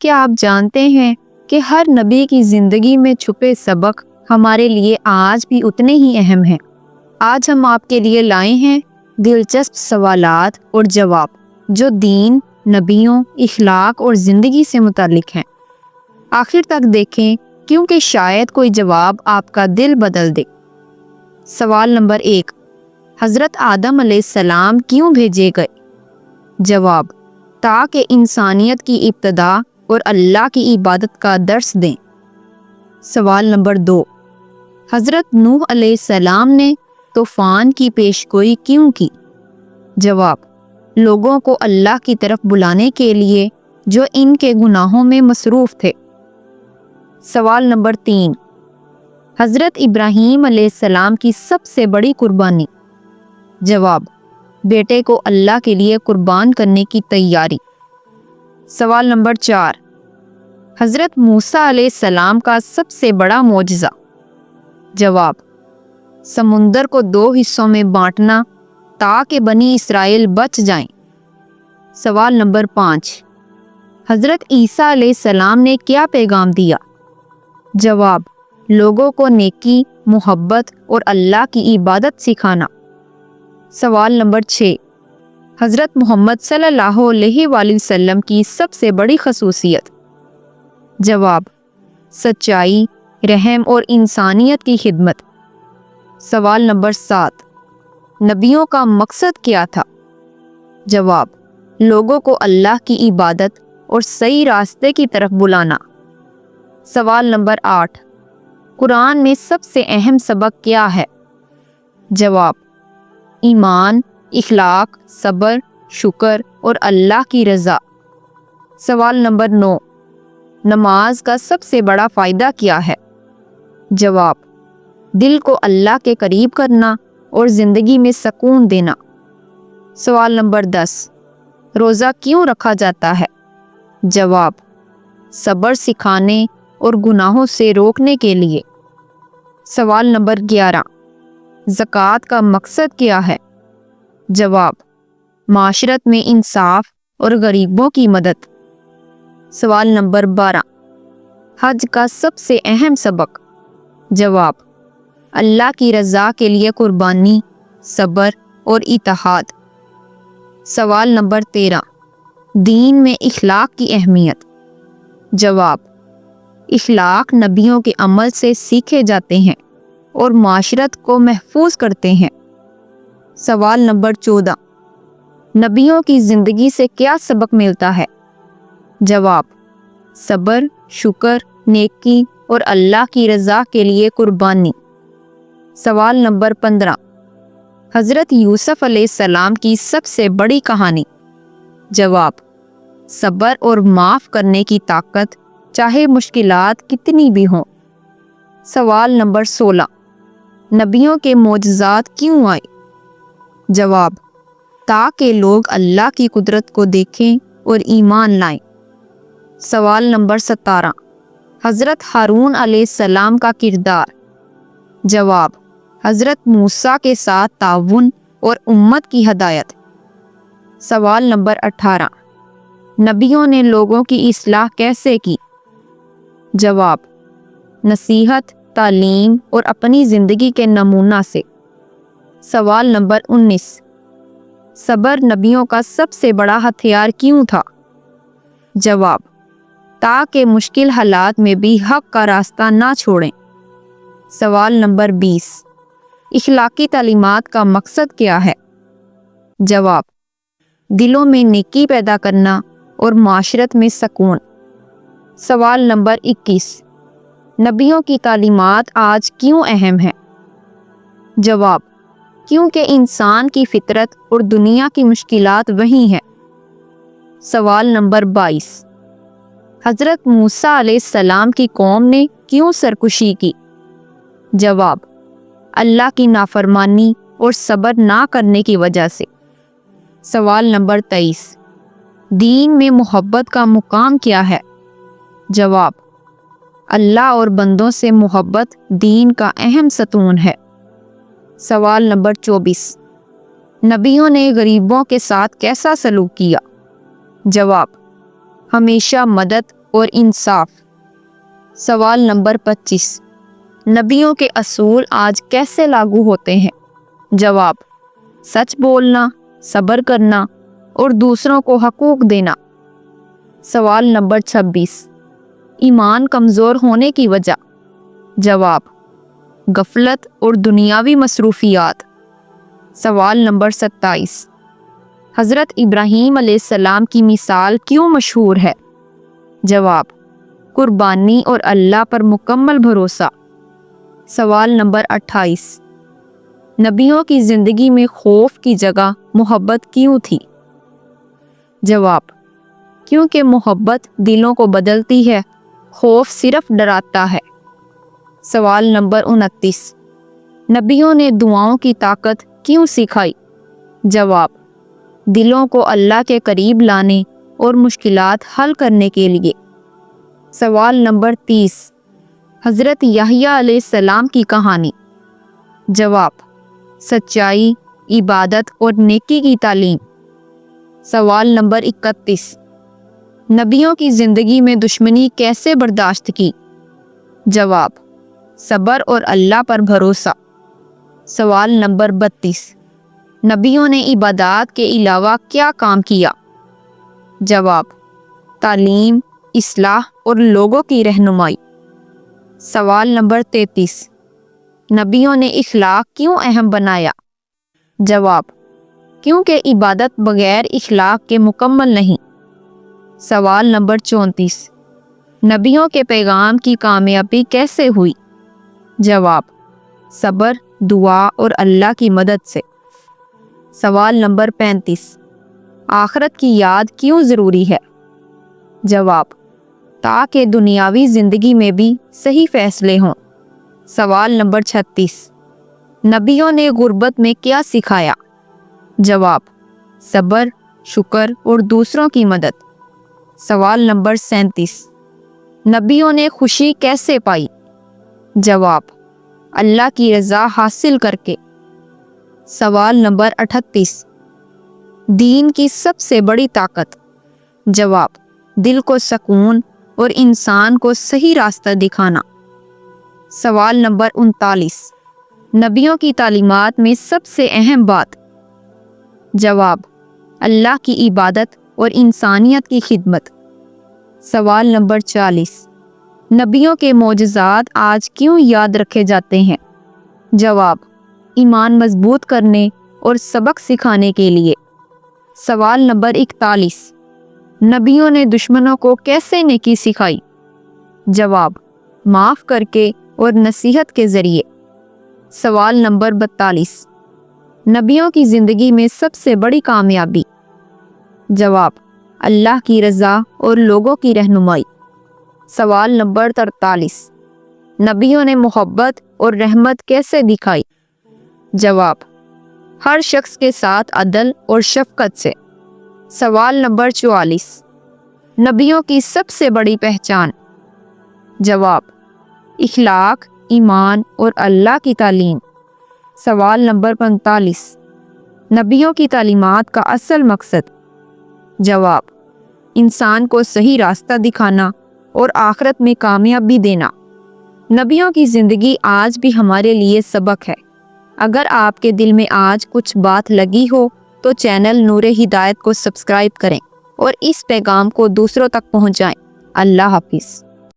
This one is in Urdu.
کیا آپ جانتے ہیں کہ ہر نبی کی زندگی میں چھپے سبق ہمارے لیے آج بھی اتنے ہی اہم ہیں؟ آج ہم آپ کے لیے لائے ہیں دلچسپ سوالات اور جواب جو دین، نبیوں، اخلاق اور زندگی سے متعلق ہیں۔ آخر تک دیکھیں کیونکہ شاید کوئی جواب آپ کا دل بدل دے۔ سوال نمبر 1، حضرت آدم علیہ السلام کیوں بھیجے گئے؟ جواب، تاکہ انسانیت کی ابتدا اور اللہ کی عبادت کا درس دیں۔ سوال نمبر 2، حضرت نوح علیہ السلام نے طوفان کی پیشگوئی کیوں کی؟ جواب، لوگوں کو اللہ کی طرف بلانے کے لیے جو ان کے گناہوں میں مصروف تھے۔ سوال نمبر 3، حضرت ابراہیم علیہ السلام کی سب سے بڑی قربانی؟ جواب، بیٹے کو اللہ کے لیے قربان کرنے کی تیاری۔ سوال نمبر 4، حضرت موسیٰ علیہ السلام کا سب سے بڑا معجزہ؟ جواب، سمندر کو 2 حصوں میں بانٹنا تاکہ بنی اسرائیل بچ جائیں۔ سوال نمبر 5، حضرت عیسیٰ علیہ السلام نے کیا پیغام دیا؟ جواب، لوگوں کو نیکی، محبت اور اللہ کی عبادت سکھانا۔ سوال نمبر 6، حضرت محمد صلی اللہ علیہ وآلہ وسلم کی سب سے بڑی خصوصیت؟ جواب، سچائی، رحم اور انسانیت کی خدمت۔ سوال نمبر 7، نبیوں کا مقصد کیا تھا؟ جواب، لوگوں کو اللہ کی عبادت اور صحیح راستے کی طرف بلانا۔ سوال نمبر 8، قرآن میں سب سے اہم سبق کیا ہے؟ جواب، ایمان، اخلاق، صبر، شکر اور اللہ کی رضا۔ سوال نمبر 9، نماز کا سب سے بڑا فائدہ کیا ہے؟ جواب، دل کو اللہ کے قریب کرنا اور زندگی میں سکون دینا۔ سوال نمبر 10، روزہ کیوں رکھا جاتا ہے؟ جواب، صبر سکھانے اور گناہوں سے روکنے کے لیے۔ سوال نمبر 11، زکوٰۃ کا مقصد کیا ہے؟ جواب، معاشرت میں انصاف اور غریبوں کی مدد۔ سوال نمبر 12، حج کا سب سے اہم سبق؟ جواب، اللہ کی رضا کے لیے قربانی، صبر اور اتحاد۔ سوال نمبر 13، دین میں اخلاق کی اہمیت؟ جواب، اخلاق نبیوں کے عمل سے سیکھے جاتے ہیں اور معاشرت کو محفوظ کرتے ہیں۔ سوال نمبر 14، نبیوں کی زندگی سے کیا سبق ملتا ہے؟ جواب، صبر، شکر، نیکی اور اللہ کی رضا کے لیے قربانی۔ سوال نمبر 15، حضرت یوسف علیہ السلام کی سب سے بڑی کہانی؟ جواب، صبر اور معاف کرنے کی طاقت چاہے مشکلات کتنی بھی ہوں۔ سوال نمبر 16، نبیوں کے معجزات کیوں آئے؟ جواب، تاکہ لوگ اللہ کی قدرت کو دیکھیں اور ایمان لائیں۔ سوال نمبر 17، حضرت ہارون علیہ السلام کا کردار؟ جواب، حضرت موسیٰ کے ساتھ تعاون اور امت کی ہدایت۔ سوال نمبر 18، نبیوں نے لوگوں کی اصلاح کیسے کی؟ جواب، نصیحت، تعلیم اور اپنی زندگی کے نمونہ سے۔ سوال نمبر 19، صبر نبیوں کا سب سے بڑا ہتھیار کیوں تھا؟ جواب، تاکہ مشکل حالات میں بھی حق کا راستہ نہ چھوڑیں۔ سوال نمبر 20، اخلاقی تعلیمات کا مقصد کیا ہے؟ جواب، دلوں میں نیکی پیدا کرنا اور معاشرت میں سکون۔ سوال نمبر 21، نبیوں کی تعلیمات آج کیوں اہم ہیں؟ جواب، کیونکہ انسان کی فطرت اور دنیا کی مشکلات وہی ہیں۔ سوال نمبر 22، حضرت موسیٰ علیہ السلام کی قوم نے کیوں سرکشی کی؟ جواب، اللہ کی نافرمانی اور صبر نہ کرنے کی وجہ سے۔ سوال نمبر 23، دین میں محبت کا مقام کیا ہے؟ جواب، اللہ اور بندوں سے محبت دین کا اہم ستون ہے۔ سوال نمبر 24، نبیوں نے غریبوں کے ساتھ کیسا سلوک کیا؟ جواب، ہمیشہ مدد اور انصاف۔ سوال نمبر 25، نبیوں کے اصول آج کیسے لاگو ہوتے ہیں؟ جواب، سچ بولنا، صبر کرنا اور دوسروں کو حقوق دینا۔ سوال نمبر 26، ایمان کمزور ہونے کی وجہ؟ جواب، غفلت اور دنیاوی مصروفیات۔ سوال نمبر 27، حضرت ابراہیم علیہ السلام کی مثال کیوں مشہور ہے؟ جواب، قربانی اور اللہ پر مکمل بھروسہ۔ سوال نمبر 28، نبیوں کی زندگی میں خوف کی جگہ محبت کیوں تھی؟ جواب، کیونکہ محبت دلوں کو بدلتی ہے، خوف صرف ڈراتا ہے۔ سوال نمبر 29، نبیوں نے دعاؤں کی طاقت کیوں سکھائی؟ جواب، دلوں کو اللہ کے قریب لانے اور مشکلات حل کرنے کے لیے۔ سوال نمبر 30، حضرت یحییٰ علیہ السلام کی کہانی؟ جواب، سچائی، عبادت اور نیکی کی تعلیم۔ سوال نمبر 31، نبیوں کی زندگی میں دشمنی کیسے برداشت کی؟ جواب، صبر اور اللہ پر بھروسہ۔ سوال نمبر 32، نبیوں نے عبادات کے علاوہ کیا کام کیا؟ جواب، تعلیم، اصلاح اور لوگوں کی رہنمائی۔ سوال نمبر 33، نبیوں نے اخلاق کیوں اہم بنایا؟ جواب، کیونکہ عبادت بغیر اخلاق کے مکمل نہیں۔ سوال نمبر 34، نبیوں کے پیغام کی کامیابی کیسے ہوئی؟ جواب، صبر، دعا اور اللہ کی مدد سے۔ سوال نمبر 35، آخرت کی یاد کیوں ضروری ہے؟ جواب، تاکہ دنیاوی زندگی میں بھی صحیح فیصلے ہوں۔ سوال نمبر 36، نبیوں نے غربت میں کیا سکھایا؟ جواب، صبر، شکر اور دوسروں کی مدد۔ سوال نمبر 37، نبیوں نے خوشی کیسے پائی؟ جواب، اللہ کی رضا حاصل کر کے۔ سوال نمبر 38، دین کی سب سے بڑی طاقت؟ جواب، دل کو سکون اور انسان کو صحیح راستہ دکھانا۔ سوال نمبر 39، نبیوں کی تعلیمات میں سب سے اہم بات؟ جواب، اللہ کی عبادت اور انسانیت کی خدمت۔ سوال نمبر 40، نبیوں کے معجزات آج کیوں یاد رکھے جاتے ہیں؟ جواب، ایمان مضبوط کرنے اور سبق سکھانے کے لیے۔ سوال نمبر 41، نبیوں نے دشمنوں کو کیسے نیکی سکھائی؟ جواب، معاف کر کے اور نصیحت کے ذریعے۔ سوال نمبر 42، نبیوں کی زندگی میں سب سے بڑی کامیابی؟ جواب، اللہ کی رضا اور لوگوں کی رہنمائی۔ سوال نمبر 43، نبیوں نے محبت اور رحمت کیسے دکھائی؟ جواب، ہر شخص کے ساتھ عدل اور شفقت سے۔ سوال نمبر 44، نبیوں کی سب سے بڑی پہچان؟ جواب، اخلاق، ایمان اور اللہ کی تعلیم۔ سوال نمبر 45، نبیوں کی تعلیمات کا اصل مقصد؟ جواب، انسان کو صحیح راستہ دکھانا اور آخرت میں کامیابی دینا۔ نبیوں کی زندگی آج بھی ہمارے لیے سبق ہے۔ اگر آپ کے دل میں آج کچھ بات لگی ہو تو چینل نور ہدایت کو سبسکرائب کریں اور اس پیغام کو دوسروں تک پہنچائیں۔ اللہ حافظ۔